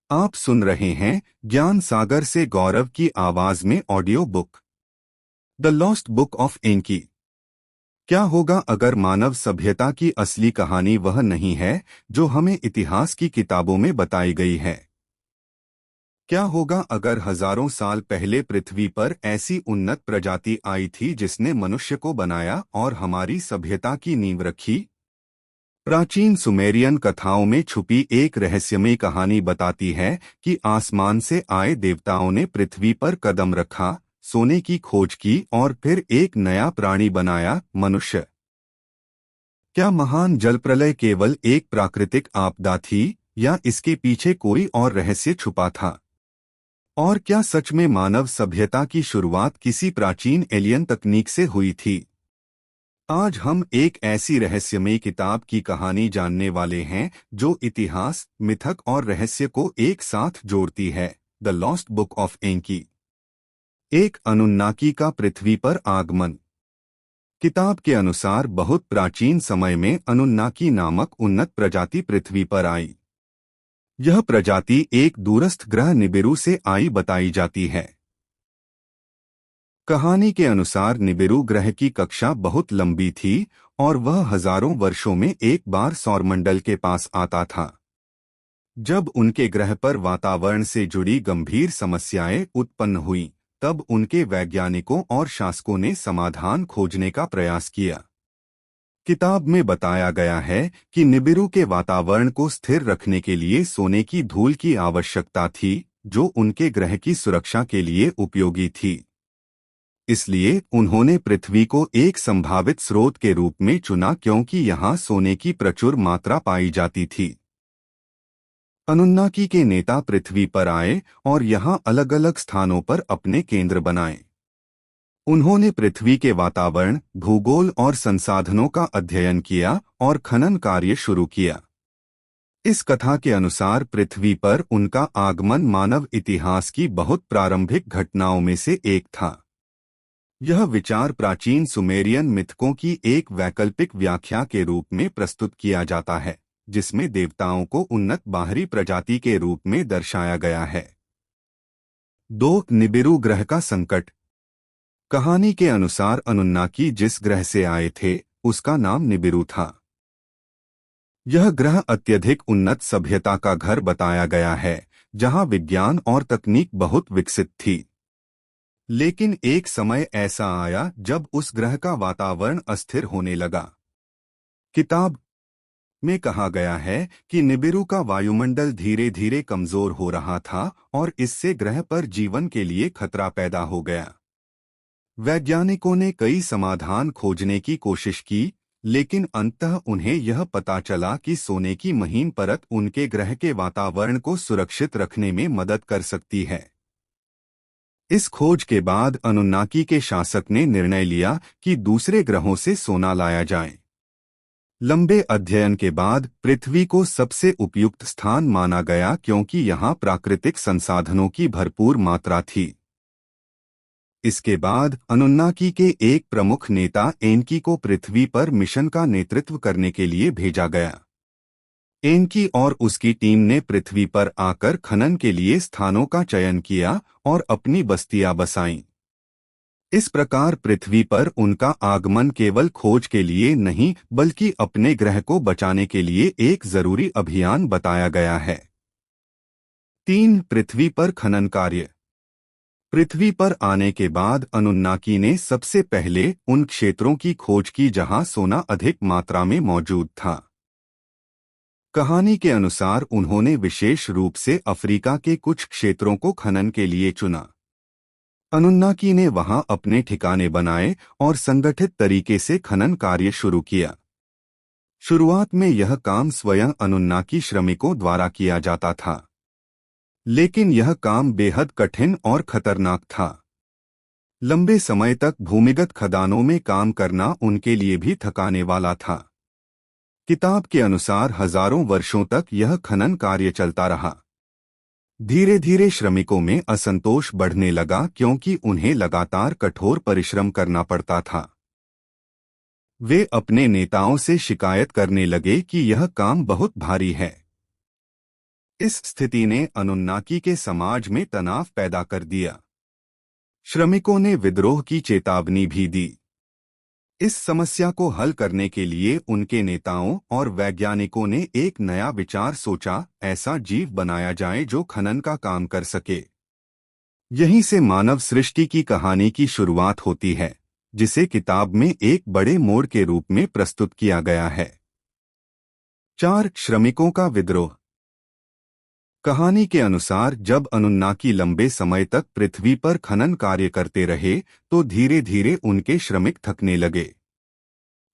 आप सुन रहे हैं ज्ञान सागर से गौरव की आवाज में audio book the lost book of Enki. क्या होगा अगर मानव सभ्यता की असली कहानी वह नहीं है जो हमें इतिहास की किताबों में बताई गई है? क्या होगा अगर हजारों साल पहले पृथ्वी पर ऐसी उन्नत प्रजाति आई थी जिसने मनुष्य को बनाया और हमारी सभ्यता की नींव रखी? प्राचीन सुमेरियन कथाओं में छुपी एक रहस्यमयी कहानी बताती है कि आसमान से आए देवताओं ने पृथ्वी पर कदम रखा, सोने की खोज की और फिर एक नया प्राणी बनाया, मनुष्य। क्या महान जलप्रलय केवल एक प्राकृतिक आपदा थी या इसके पीछे कोई और रहस्य छुपा था? और क्या सच में मानव सभ्यता की शुरुआत किसी प्राचीन एलियन तकनीक से हुई थी? आज हम एक ऐसी रहस्यमयी किताब की कहानी जानने वाले हैं जो इतिहास, मिथक और रहस्य को एक साथ जोड़ती है। The lost book of Enki. एक अनुन्नाकी का पृथ्वी पर आगमन। किताब के अनुसार बहुत प्राचीन समय में अनुन्नाकी नामक उन्नत प्रजाति पृथ्वी पर आई। यह प्रजाति एक दूरस्थ ग्रह निबिरू से आई बताई जाती है। कहानी के अनुसार निबिरू ग्रह की कक्षा बहुत लंबी थी और वह हजारों वर्षों में एक बार सौरमंडल के पास आता था। जब उनके ग्रह पर वातावरण से जुड़ी गंभीर समस्याएं उत्पन्न हुईं, तब उनके वैज्ञानिकों और शासकों ने समाधान खोजने का प्रयास किया। किताब में बताया गया है कि निबिरू के वातावरण को स्थिर रखने के लिए सोने की धूल की आवश्यकता थी, जो उनके ग्रह की सुरक्षा के लिए उपयोगी थी। इसलिए उन्होंने पृथ्वी को एक संभावित स्रोत के रूप में चुना क्योंकि यहाँ सोने की प्रचुर मात्रा पाई जाती थी। अनुन्नाकी के नेता पृथ्वी पर आए और यहाँ अलग अलग स्थानों पर अपने केंद्र बनाए। उन्होंने पृथ्वी के वातावरण, भूगोल और संसाधनों का अध्ययन किया और खनन कार्य शुरू किया। इस कथा के अनुसार पृथ्वी पर उनका आगमन मानव इतिहास की बहुत प्रारंभिक घटनाओं में से एक था। यह विचार प्राचीन सुमेरियन मिथकों की एक वैकल्पिक व्याख्या के रूप में प्रस्तुत किया जाता है, जिसमें देवताओं को उन्नत बाहरी प्रजाति के रूप में दर्शाया गया है। 2. निबिरू ग्रह का संकट। कहानी के अनुसार अनुन्नाकी जिस ग्रह से आए थे, उसका नाम निबिरू था। यह ग्रह अत्यधिक उन्नत सभ्यता का घर बताया गया है, जहां विज्ञान और तकनीक बहुत विकसित थी। लेकिन एक समय ऐसा आया जब उस ग्रह का वातावरण अस्थिर होने लगा। किताब में कहा गया है कि निबिरू का वायुमंडल धीरे धीरे कमजोर हो रहा था और इससे ग्रह पर जीवन के लिए खतरा पैदा हो गया। वैज्ञानिकों ने कई समाधान खोजने की कोशिश की, लेकिन अंततः उन्हें यह पता चला कि सोने की महीन परत उनके ग्रह के वातावरण को सुरक्षित रखने में मदद कर सकती है। इस खोज के बाद अनुन्नाकी के शासक ने निर्णय लिया कि दूसरे ग्रहों से सोना लाया जाए। लंबे अध्ययन के बाद पृथ्वी को सबसे उपयुक्त स्थान माना गया क्योंकि यहाँ प्राकृतिक संसाधनों की भरपूर मात्रा थी। इसके बाद अनुन्नाकी के एक प्रमुख नेता एनकी को पृथ्वी पर मिशन का नेतृत्व करने के लिए भेजा गया। एनकी और उसकी टीम ने पृथ्वी पर आकर खनन के लिए स्थानों का चयन किया और अपनी बस्तियां बसाईं। इस प्रकार पृथ्वी पर उनका आगमन केवल खोज के लिए नहीं बल्कि अपने ग्रह को बचाने के लिए एक जरूरी अभियान बताया गया है। 3. पृथ्वी पर खनन कार्य। पृथ्वी पर आने के बाद अनुन्नाकी ने सबसे पहले उन क्षेत्रों की खोज की जहां सोना अधिक मात्रा में मौजूद था। कहानी के अनुसार उन्होंने विशेष रूप से अफ्रीका के कुछ क्षेत्रों को खनन के लिए चुना। अनुन्नाकी ने वहां अपने ठिकाने बनाए और संगठित तरीके से खनन कार्य शुरू किया। शुरुआत में यह काम स्वयं अनुन्नाकी श्रमिकों द्वारा किया जाता था, लेकिन यह काम बेहद कठिन और खतरनाक था। लंबे समय तक भूमिगत खदानों में काम करना उनके लिए भी थकाने वाला था। किताब के अनुसार हजारों वर्षों तक यह खनन कार्य चलता रहा। धीरे धीरे श्रमिकों में असंतोष बढ़ने लगा क्योंकि उन्हें लगातार कठोर परिश्रम करना पड़ता था। वे अपने नेताओं से शिकायत करने लगे कि यह काम बहुत भारी है। इस स्थिति ने अनुन्नाकी के समाज में तनाव पैदा कर दिया। श्रमिकों ने विद्रोह की चेतावनी भी दी। इस समस्या को हल करने के लिए उनके नेताओं और वैज्ञानिकों ने एक नया विचार सोचा, ऐसा जीव बनाया जाए जो खनन का काम कर सके। यहीं से मानव सृष्टि की कहानी की शुरुआत होती है, जिसे किताब में एक बड़े मोड़ के रूप में प्रस्तुत किया गया है। 4. श्रमिकों का विद्रोह। कहानी के अनुसार जब अनुन्नाकी लंबे समय तक पृथ्वी पर खनन कार्य करते रहे तो धीरे धीरे उनके श्रमिक थकने लगे।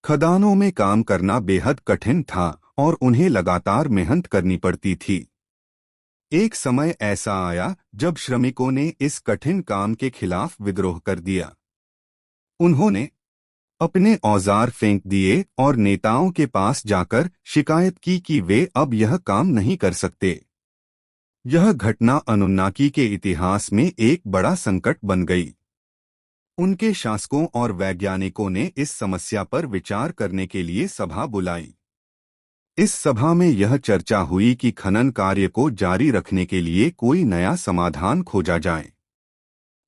खदानों में काम करना बेहद कठिन था और उन्हें लगातार मेहनत करनी पड़ती थी। एक समय ऐसा आया जब श्रमिकों ने इस कठिन काम के खिलाफ विद्रोह कर दिया। उन्होंने अपने औजार फेंक दिए और नेताओं के पास जाकर शिकायत की कि वे अब यह काम नहीं कर सकते। यह घटना अनुन्नाकी के इतिहास में एक बड़ा संकट बन गई। उनके शासकों और वैज्ञानिकों ने इस समस्या पर विचार करने के लिए सभा बुलाई। इस सभा में यह चर्चा हुई कि खनन कार्य को जारी रखने के लिए कोई नया समाधान खोजा जाए।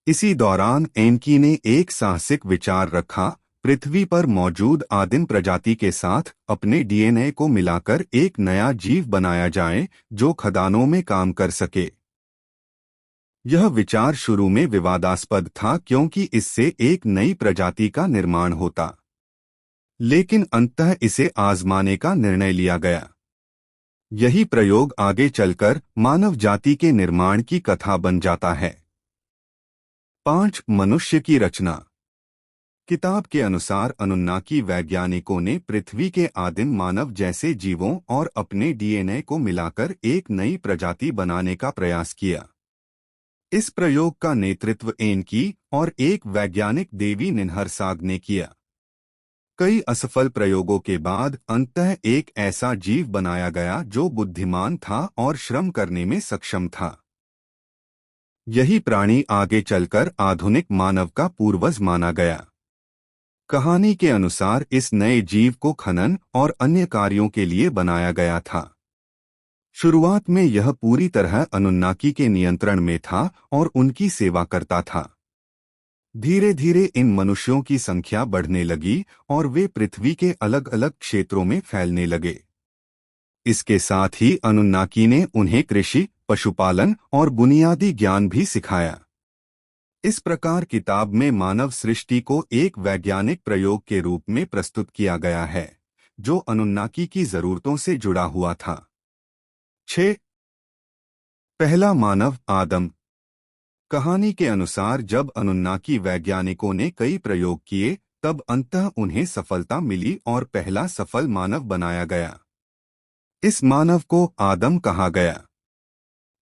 इसी दौरान एनकी ने एक साहसिक विचार रखा, पृथ्वी पर मौजूद आदिम प्रजाति के साथ अपने डीएनए को मिलाकर एक नया जीव बनाया जाए जो खदानों में काम कर सके। यह विचार शुरू में विवादास्पद था क्योंकि इससे एक नई प्रजाति का निर्माण होता, लेकिन अंततः इसे आजमाने का निर्णय लिया गया। यही प्रयोग आगे चलकर मानव जाति के निर्माण की कथा बन जाता है। 5. मनुष्य की रचना। किताब के अनुसार अनुन्नाकी वैज्ञानिकों ने पृथ्वी के आदिम मानव जैसे जीवों और अपने डीएनए को मिलाकर एक नई प्रजाति बनाने का प्रयास किया। इस प्रयोग का नेतृत्व एनकी और एक वैज्ञानिक देवी निन्हरसाग ने किया। कई असफल प्रयोगों के बाद अंततः एक ऐसा जीव बनाया गया जो बुद्धिमान था और श्रम करने में सक्षम था। यही प्राणी आगे चलकर आधुनिक मानव का पूर्वज माना गया। कहानी के अनुसार इस नए जीव को खनन और अन्य कार्यों के लिए बनाया गया था। शुरुआत में यह पूरी तरह अनुन्नाकी के नियंत्रण में था और उनकी सेवा करता था। धीरे धीरे इन मनुष्यों की संख्या बढ़ने लगी और वे पृथ्वी के अलग अलग क्षेत्रों में फैलने लगे। इसके साथ ही अनुन्नाकी ने उन्हें कृषि, पशुपालन और बुनियादी ज्ञान भी सिखाया। इस प्रकार किताब में मानव सृष्टि को एक वैज्ञानिक प्रयोग के रूप में प्रस्तुत किया गया है, जो अनुन्नाकी की जरूरतों से जुड़ा हुआ था। 6. पहला मानव आदम। कहानी के अनुसार जब अनुन्नाकी वैज्ञानिकों ने कई प्रयोग किए तब अंततः उन्हें सफलता मिली और पहला सफल मानव बनाया गया। इस मानव को आदम कहा गया।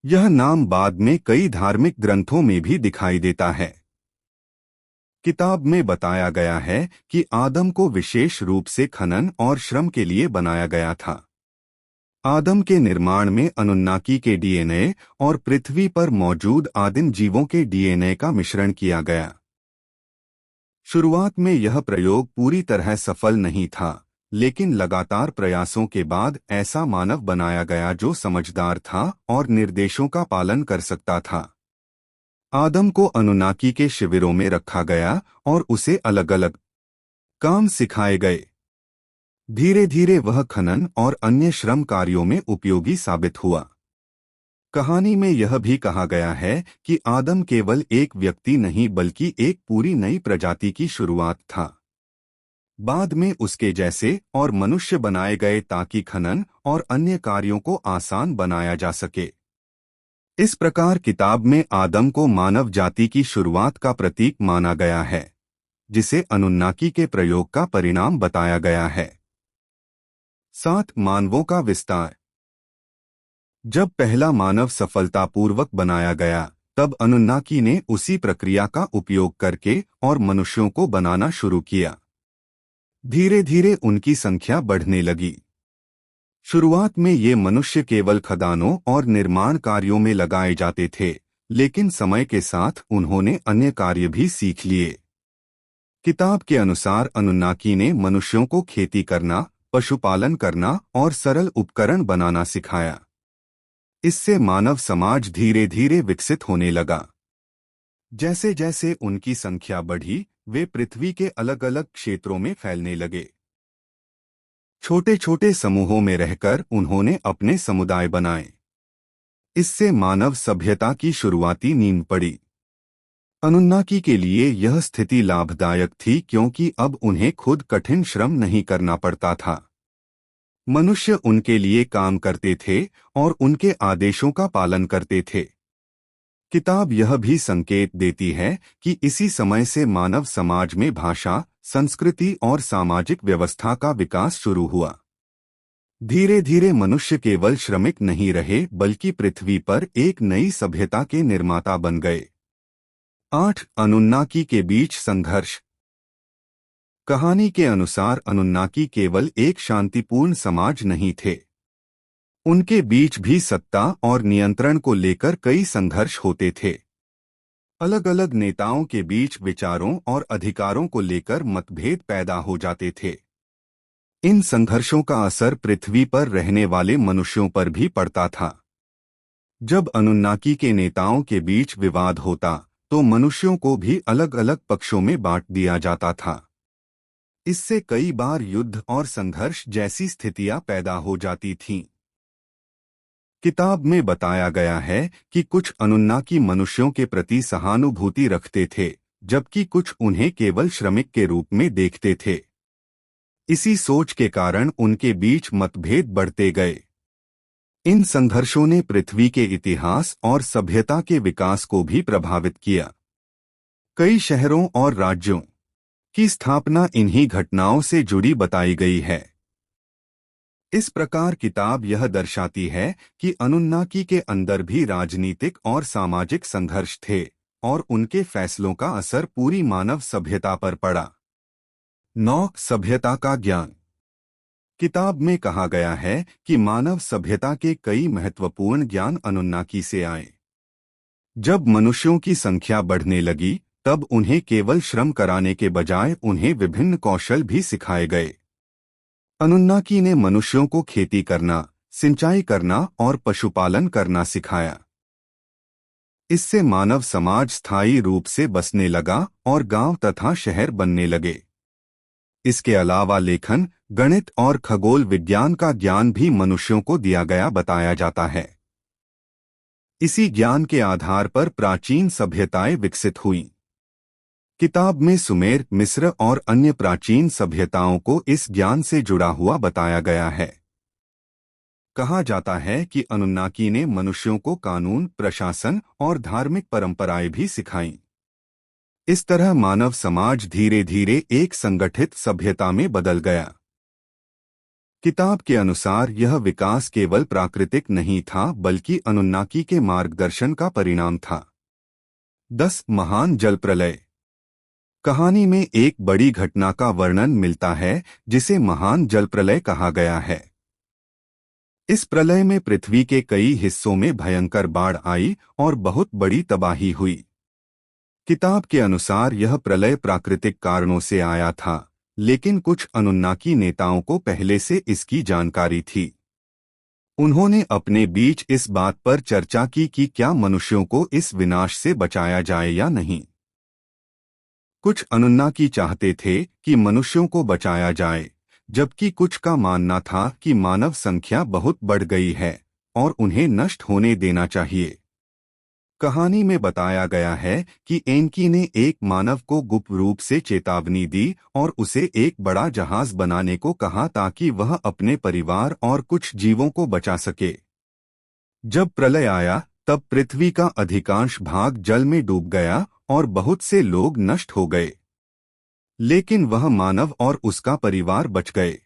यह नाम बाद में कई धार्मिक ग्रंथों में भी दिखाई देता है। किताब में बताया गया है कि आदम को विशेष रूप से खनन और श्रम के लिए बनाया गया था। आदम के निर्माण में अनुन्नाकी के डीएनए और पृथ्वी पर मौजूद आदिम जीवों के डीएनए का मिश्रण किया गया। शुरुआत में यह प्रयोग पूरी तरह सफल नहीं था, लेकिन लगातार प्रयासों के बाद ऐसा मानव बनाया गया जो समझदार था और निर्देशों का पालन कर सकता था। आदम को अनुन्नाकी के शिविरों में रखा गया और उसे अलग अलग काम सिखाए गए। धीरे धीरे वह खनन और अन्य श्रम कार्यों में उपयोगी साबित हुआ। कहानी में यह भी कहा गया है कि आदम केवल एक व्यक्ति नहीं बल्कि एक पूरी नई प्रजाति की शुरुआत था। बाद में उसके जैसे और मनुष्य बनाए गए ताकि खनन और अन्य कार्यों को आसान बनाया जा सके। इस प्रकार किताब में आदम को मानव जाति की शुरुआत का प्रतीक माना गया है, जिसे अनुन्नाकी के प्रयोग का परिणाम बताया गया है। 7. मानवों का विस्तार। जब पहला मानव सफलतापूर्वक बनाया गया तब अनुन्नाकी ने उसी प्रक्रिया का उपयोग करके और मनुष्यों को बनाना शुरू किया। धीरे धीरे उनकी संख्या बढ़ने लगी। शुरुआत में ये मनुष्य केवल खदानों और निर्माण कार्यों में लगाए जाते थे, लेकिन समय के साथ उन्होंने अन्य कार्य भी सीख लिए। किताब के अनुसार अनुन्नाकी ने मनुष्यों को खेती करना, पशुपालन करना और सरल उपकरण बनाना सिखाया। इससे मानव समाज धीरे धीरे विकसित होने लगा। जैसे जैसे उनकी संख्या बढ़ी, वे पृथ्वी के अलग अलग क्षेत्रों में फैलने लगे। छोटे छोटे समूहों में रहकर उन्होंने अपने समुदाय बनाए। इससे मानव सभ्यता की शुरुआती नींव पड़ी। अनुन्नाकी के लिए यह स्थिति लाभदायक थी क्योंकि अब उन्हें खुद कठिन श्रम नहीं करना पड़ता था। मनुष्य उनके लिए काम करते थे और उनके आदेशों का पालन करते थे। किताब यह भी संकेत देती है कि इसी समय से मानव समाज में भाषा, संस्कृति और सामाजिक व्यवस्था का विकास शुरू हुआ। धीरे धीरे मनुष्य केवल श्रमिक नहीं रहे बल्कि पृथ्वी पर एक नई सभ्यता के निर्माता बन गए। 8. अनुन्नाकी के बीच संघर्ष। कहानी के अनुसार अनुन्नाकी केवल एक शांतिपूर्ण समाज नहीं थे। उनके बीच भी सत्ता और नियंत्रण को लेकर कई संघर्ष होते थे। अलग अलग नेताओं के बीच विचारों और अधिकारों को लेकर मतभेद पैदा हो जाते थे। इन संघर्षों का असर पृथ्वी पर रहने वाले मनुष्यों पर भी पड़ता था। जब अनुन्नाकी के नेताओं के बीच विवाद होता तो मनुष्यों को भी अलग अलग पक्षों में बांट दिया जाता था। इससे कई बार युद्ध और संघर्ष जैसी स्थितियां पैदा हो जाती थीं। किताब में बताया गया है कि कुछ अनुन्नाकी मनुष्यों के प्रति सहानुभूति रखते थे, जबकि कुछ उन्हें केवल श्रमिक के रूप में देखते थे। इसी सोच के कारण उनके बीच मतभेद बढ़ते गए। इन संघर्षों ने पृथ्वी के इतिहास और सभ्यता के विकास को भी प्रभावित किया। कई शहरों और राज्यों की स्थापना इन्हीं घटनाओं से जुड़ी बताई गई है। इस प्रकार किताब यह दर्शाती है कि अनुन्नाकी के अंदर भी राजनीतिक और सामाजिक संघर्ष थे और उनके फैसलों का असर पूरी मानव सभ्यता पर पड़ा। 9. सभ्यता का ज्ञान। किताब में कहा गया है कि मानव सभ्यता के कई महत्वपूर्ण ज्ञान अनुन्नाकी से आए। जब मनुष्यों की संख्या बढ़ने लगी, तब उन्हें केवल श्रम कराने के बजाय उन्हें विभिन्न कौशल भी सिखाए गए। अनुन्नाकी ने मनुष्यों को खेती करना, सिंचाई करना और पशुपालन करना सिखाया। इससे मानव समाज स्थायी रूप से बसने लगा और गांव तथा शहर बनने लगे। इसके अलावा लेखन, गणित और खगोल विज्ञान का ज्ञान भी मनुष्यों को दिया गया बताया जाता है। इसी ज्ञान के आधार पर प्राचीन सभ्यताएं विकसित हुईं। किताब में सुमेर, मिस्र और अन्य प्राचीन सभ्यताओं को इस ज्ञान से जुड़ा हुआ बताया गया है। कहा जाता है कि अनुन्नाकी ने मनुष्यों को कानून, प्रशासन और धार्मिक परंपराएं भी सिखाईं। इस तरह मानव समाज धीरे धीरे एक संगठित सभ्यता में बदल गया। किताब के अनुसार यह विकास केवल प्राकृतिक नहीं था बल्कि अनुन्नाकी के मार्गदर्शन का परिणाम था। 10. महान जल प्रलय। कहानी में एक बड़ी घटना का वर्णन मिलता है जिसे महान जल प्रलय कहा गया है। इस प्रलय में पृथ्वी के कई हिस्सों में भयंकर बाढ़ आई और बहुत बड़ी तबाही हुई। किताब के अनुसार यह प्रलय प्राकृतिक कारणों से आया था, लेकिन कुछ अनुन्नाकी नेताओं को पहले से इसकी जानकारी थी। उन्होंने अपने बीच इस बात पर चर्चा की कि क्या मनुष्यों को इस विनाश से बचाया जाए या नहीं। कुछ अनुन्नाकी चाहते थे कि मनुष्यों को बचाया जाए, जबकि कुछ का मानना था कि मानव संख्या बहुत बढ़ गई है और उन्हें नष्ट होने देना चाहिए। कहानी में बताया गया है कि एनकी ने एक मानव को गुप्त रूप से चेतावनी दी और उसे एक बड़ा जहाज बनाने को कहा ताकि वह अपने परिवार और कुछ जीवों को बचा सके। जब प्रलय आया तब पृथ्वी का अधिकांश भाग जल में डूब गया और बहुत से लोग नष्ट हो गए, लेकिन वह मानव और उसका परिवार बच गए।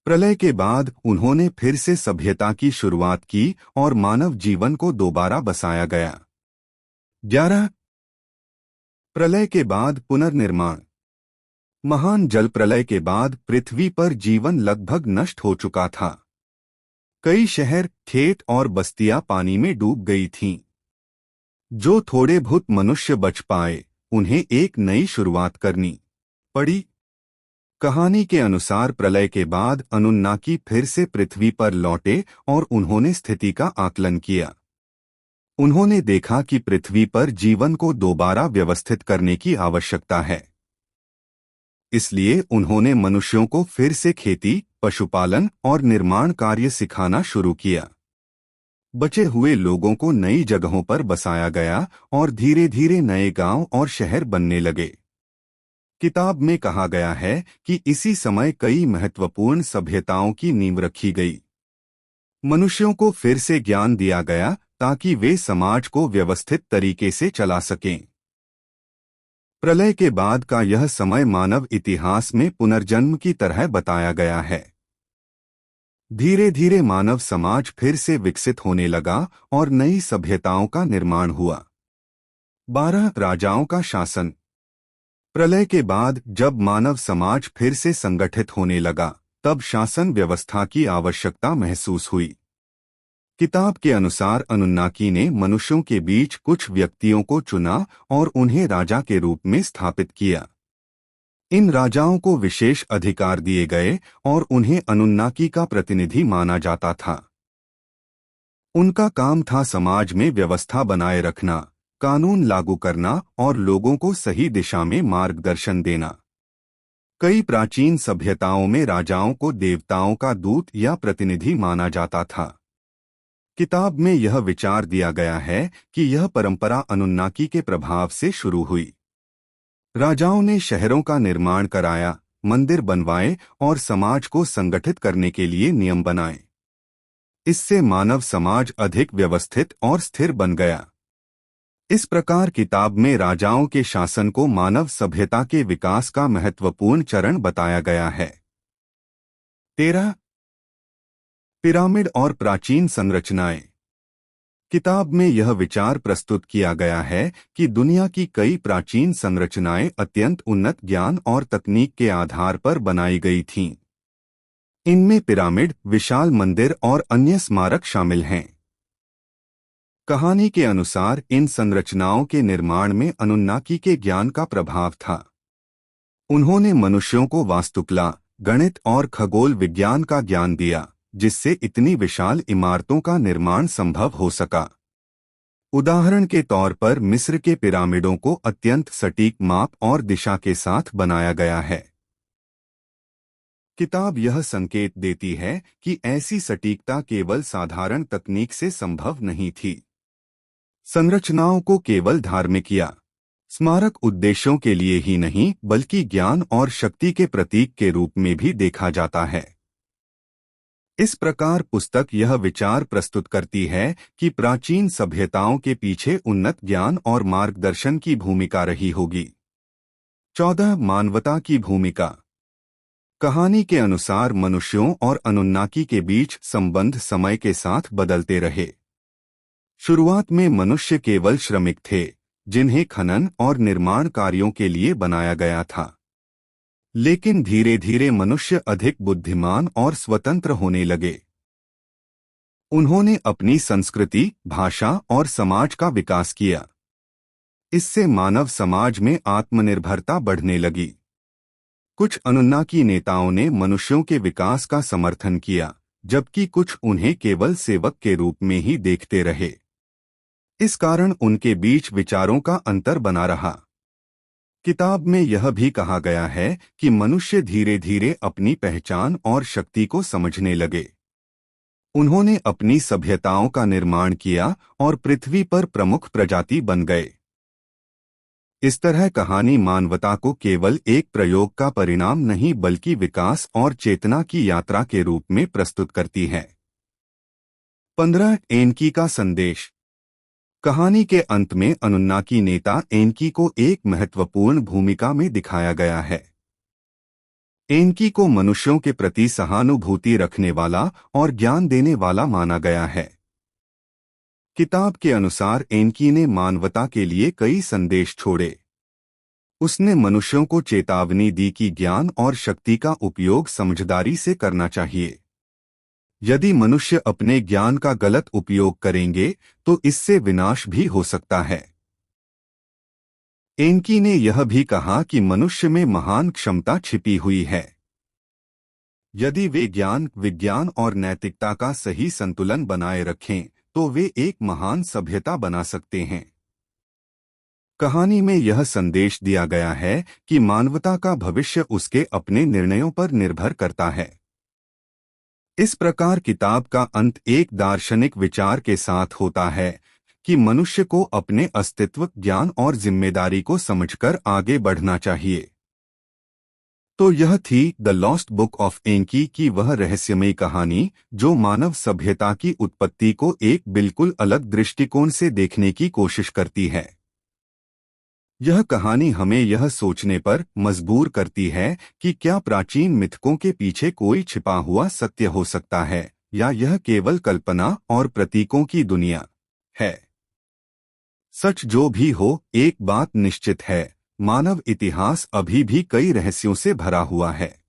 प्रलय के बाद उन्होंने फिर से सभ्यता की शुरुआत की और मानव जीवन को दोबारा बसाया गया। 11. प्रलय के बाद पुनर्निर्माण। महान जल प्रलय के बाद पृथ्वी पर जीवन लगभग नष्ट हो चुका था। कई शहर, खेत और बस्तियां पानी में डूब गई थीं। जो थोड़े बहुत मनुष्य बच पाए, उन्हें एक नई शुरुआत करनी पड़ी। कहानी के अनुसार प्रलय के बाद अनुन्नाकी फिर से पृथ्वी पर लौटे और उन्होंने स्थिति का आकलन किया। उन्होंने देखा कि पृथ्वी पर जीवन को दोबारा व्यवस्थित करने की आवश्यकता है। इसलिए उन्होंने मनुष्यों को फिर से खेती, पशुपालन और निर्माण कार्य सिखाना शुरू किया। बचे हुए लोगों को नई जगहों पर बसाया गया और धीरे धीरे नए गांव और शहर बनने लगे। किताब में कहा गया है कि इसी समय कई महत्वपूर्ण सभ्यताओं की नींव रखी गई। मनुष्यों को फिर से ज्ञान दिया गया ताकि वे समाज को व्यवस्थित तरीके से चला सकें। प्रलय के बाद का यह समय मानव इतिहास में पुनर्जन्म की तरह बताया गया है। धीरे धीरे मानव समाज फिर से विकसित होने लगा और नई सभ्यताओं का निर्माण हुआ। 12 राजाओं का शासन। प्रलय के बाद जब मानव समाज फिर से संगठित होने लगा, तब शासन व्यवस्था की आवश्यकता महसूस हुई। किताब के अनुसार अनुन्नाकी ने मनुष्यों के बीच कुछ व्यक्तियों को चुना और उन्हें राजा के रूप में स्थापित किया। इन राजाओं को विशेष अधिकार दिए गए और उन्हें अनुन्नाकी का प्रतिनिधि माना जाता था। उनका काम था समाज में व्यवस्था बनाए रखना, कानून लागू करना और लोगों को सही दिशा में मार्गदर्शन देना। कई प्राचीन सभ्यताओं में राजाओं को देवताओं का दूत या प्रतिनिधि माना जाता था। किताब में यह विचार दिया गया है कि यह परंपरा अनुन्नाकी के प्रभाव से शुरू हुई। राजाओं ने शहरों का निर्माण कराया, मंदिर बनवाए और समाज को संगठित करने के लिए नियम बनाए। इससे मानव समाज अधिक व्यवस्थित और स्थिर बन गया। इस प्रकार किताब में राजाओं के शासन को मानव सभ्यता के विकास का महत्वपूर्ण चरण बताया गया है। 13 पिरामिड और प्राचीन संरचनाएं। किताब में यह विचार प्रस्तुत किया गया है कि दुनिया की कई प्राचीन संरचनाएं अत्यंत उन्नत ज्ञान और तकनीक के आधार पर बनाई गई थीं। इनमें पिरामिड, विशाल मंदिर और अन्य स्मारक शामिल हैं। कहानी के अनुसार इन संरचनाओं के निर्माण में अनुन्नाकी के ज्ञान का प्रभाव था। उन्होंने मनुष्यों को वास्तुकला, गणित और खगोल विज्ञान का ज्ञान दिया, जिससे इतनी विशाल इमारतों का निर्माण संभव हो सका। उदाहरण के तौर पर मिस्र के पिरामिडों को अत्यंत सटीक माप और दिशा के साथ बनाया गया है। किताब यह संकेत देती है कि ऐसी सटीकता केवल साधारण तकनीक से संभव नहीं थी। संरचनाओं को केवल धार्मिक या स्मारक उद्देश्यों के लिए ही नहीं, बल्कि ज्ञान और शक्ति के प्रतीक के रूप में भी देखा जाता है। इस प्रकार पुस्तक यह विचार प्रस्तुत करती है कि प्राचीन सभ्यताओं के पीछे उन्नत ज्ञान और मार्गदर्शन की भूमिका रही होगी। 14 मानवता की भूमिका। कहानी के अनुसार मनुष्यों और अनुन्नाकी के बीच संबंध समय के साथ बदलते रहे। शुरुआत में मनुष्य केवल श्रमिक थे, जिन्हें खनन और निर्माण कार्यों के लिए बनाया गया था। लेकिन धीरे धीरे मनुष्य अधिक बुद्धिमान और स्वतंत्र होने लगे। उन्होंने अपनी संस्कृति, भाषा और समाज का विकास किया। इससे मानव समाज में आत्मनिर्भरता बढ़ने लगी। कुछ अनुन्नाकी नेताओं ने मनुष्यों के विकास का समर्थन किया, जबकि कुछ उन्हें केवल सेवक के रूप में ही देखते रहे। इस कारण उनके बीच विचारों का अंतर बना रहा। किताब में यह भी कहा गया है कि मनुष्य धीरे धीरे अपनी पहचान और शक्ति को समझने लगे। उन्होंने अपनी सभ्यताओं का निर्माण किया और पृथ्वी पर प्रमुख प्रजाति बन गए। इस तरह कहानी मानवता को केवल एक प्रयोग का परिणाम नहीं, बल्कि विकास और चेतना की यात्रा के रूप में प्रस्तुत करती है। 15 एनकी का संदेश। कहानी के अंत में अनुन्नाकी नेता एनकी को एक महत्वपूर्ण भूमिका में दिखाया गया है। एनकी को मनुष्यों के प्रति सहानुभूति रखने वाला और ज्ञान देने वाला माना गया है। किताब के अनुसार एनकी ने मानवता के लिए कई संदेश छोड़े। उसने मनुष्यों को चेतावनी दी कि ज्ञान और शक्ति का उपयोग समझदारी से करना चाहिए। यदि मनुष्य अपने ज्ञान का गलत उपयोग करेंगे तो इससे विनाश भी हो सकता है। एनकी ने यह भी कहा कि मनुष्य में महान क्षमता छिपी हुई है। यदि वे ज्ञान, विज्ञान और नैतिकता का सही संतुलन बनाए रखें तो वे एक महान सभ्यता बना सकते हैं। कहानी में यह संदेश दिया गया है कि मानवता का भविष्य उसके अपने निर्णयों पर निर्भर करता है। इस प्रकार किताब का अंत एक दार्शनिक विचार के साथ होता है कि मनुष्य को अपने अस्तित्व, ज्ञान और जिम्मेदारी को समझकर आगे बढ़ना चाहिए। तो यह थी द लॉस्ट बुक ऑफ एंकी की वह रहस्यमयी कहानी जो मानव सभ्यता की उत्पत्ति को एक बिल्कुल अलग दृष्टिकोण से देखने की कोशिश करती है। यह कहानी हमें यह सोचने पर मजबूर करती है कि क्या प्राचीन मिथकों के पीछे कोई छिपा हुआ सत्य हो सकता है या यह केवल कल्पना और प्रतीकों की दुनिया है। सच जो भी हो, एक बात निश्चित है, मानव इतिहास अभी भी कई रहस्यों से भरा हुआ है।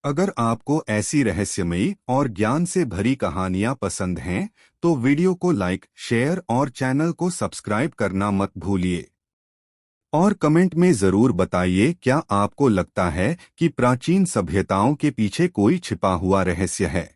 अगर आपको ऐसी रहस्यमयी और ज्ञान से भरी कहानियां पसंद हैं, तो वीडियो को लाइक, शेयर और चैनल को सब्सक्राइब करना मत भूलिए। और कमेंट में जरूर बताइए क्या आपको लगता है कि प्राचीन सभ्यताओं के पीछे कोई छिपा हुआ रहस्य है।